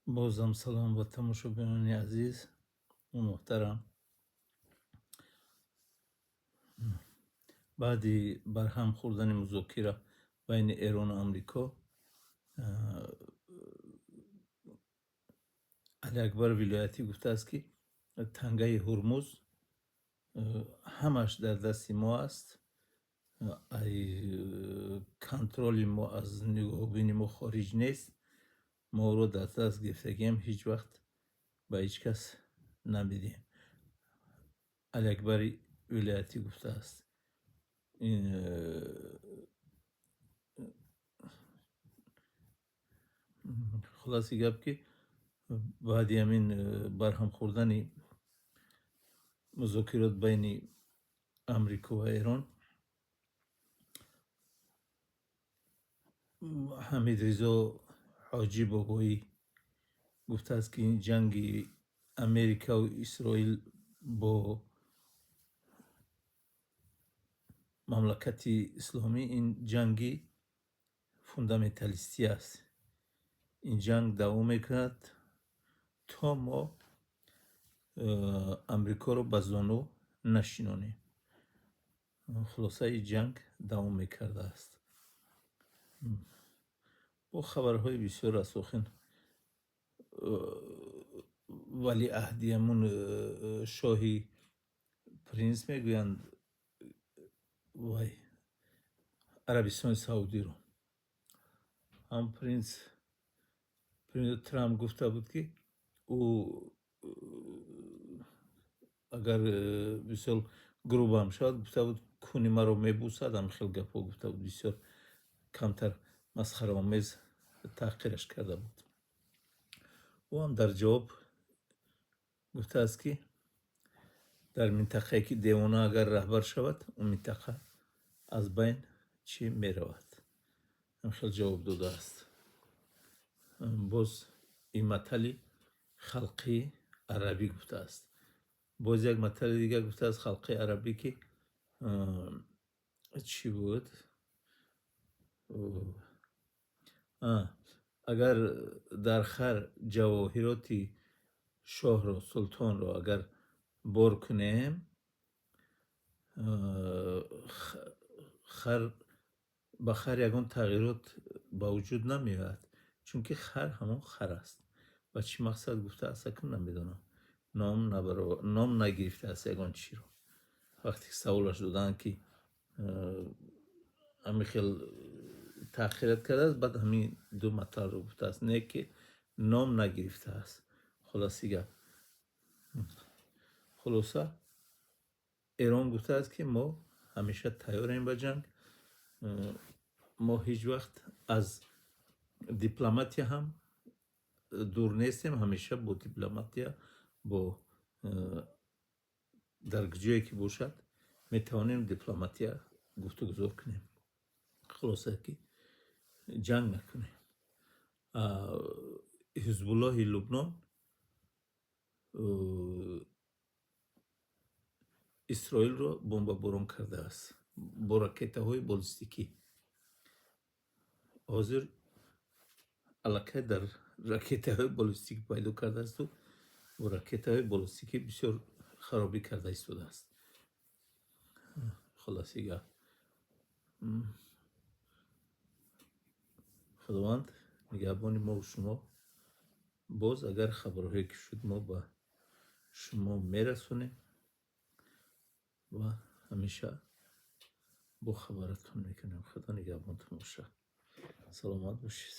بازم سلام و تماشاگران عزیز و محترم. بعد برهم خوردن مذاکره بین ایران و امریکا، علی اکبر ولایتی گفته است که تنگه هرمز همش در دست ما است. کنترل ما از نگاه بین ما خارج نیست. ما رو در دست گرفتگیم هیچ وقت به هیچ کس نمیدیم. علی اکبر ولایتی گفته است. این خلاصی گپ که بعد همین برهم خوردن مذاکرات بین امریکا و ایران، حمید رضا حاجی بابایی گفته است که این جنگ امریکا و اسرائیل با مملکت اسلامی این جنگی فوندامنتالیستی است. این جنگ دوام میکند تا ما امریکا رو به زانو نشینانیم. خلاصه این جنگ دوام میکرده است. با خبرهای بسیار رساخن ولی عهدیمون شاهی پرنس میگویند وای عربستان سعودی رو هم پرنس ترامپ گفته بود که او اگر بسیار گروب هم شد گفته بود کونی مرا میبوسد. هم خیلی گپا گفته بود، بسیار کمتر مسخره آمیز تحقیرش کرده بود. او هم در جواب گفته است که در منطقه که دیوانه اگر رهبر شود اون منطقه از بین چی می رود. هم خیلی جواب داده است. باز این مطلی خلقی عربی گفته است. باز یک مطل دیگر گفته است خلقی عربی که چی بود؟ اگر در خر جواهراتی شاه را سلطان را اگر بار کنیم، خر به خر یگان تغییرات با وجود نمیاد، چون که خر همون خر است. و چی مقصد گفته است اکنون نمیدونم. نام نگرفته است یگان چی رو. وقتی سوالش دادن که همین خیلی تأخیرت کرده است، بعد همین دو مطلب رو گفته است، نه که نام نگرفته است. خلاصی گپ. خلاصه ایران گفته است که ما همیشه تیاریم به جنگ. ما هیچ وقت از دیپلماتی هم دور نیستیم. همیشه با دیپلماتی با در جایی که باشد میتوانیم دیپلماتی گفتگو کنیم. خلاصه که جنگ نکنیم. حزب الله لبنان اسرائیل رو بمباران کرده است با راکت‌های بالستیکی. حاضر علاقه در راکت‌های بالستیکی پیدا کرده است و با راکت‌های بالستیکی بسیار خرابی کرده ایستاده است. خلاصه خداوند نگهبان ما و شما. باز اگر خبرهایی که شد ما به شما میرسونیم و همیشه با خبرتون میکنیم. خدا نگهبانتون باشه. سلامت باشید.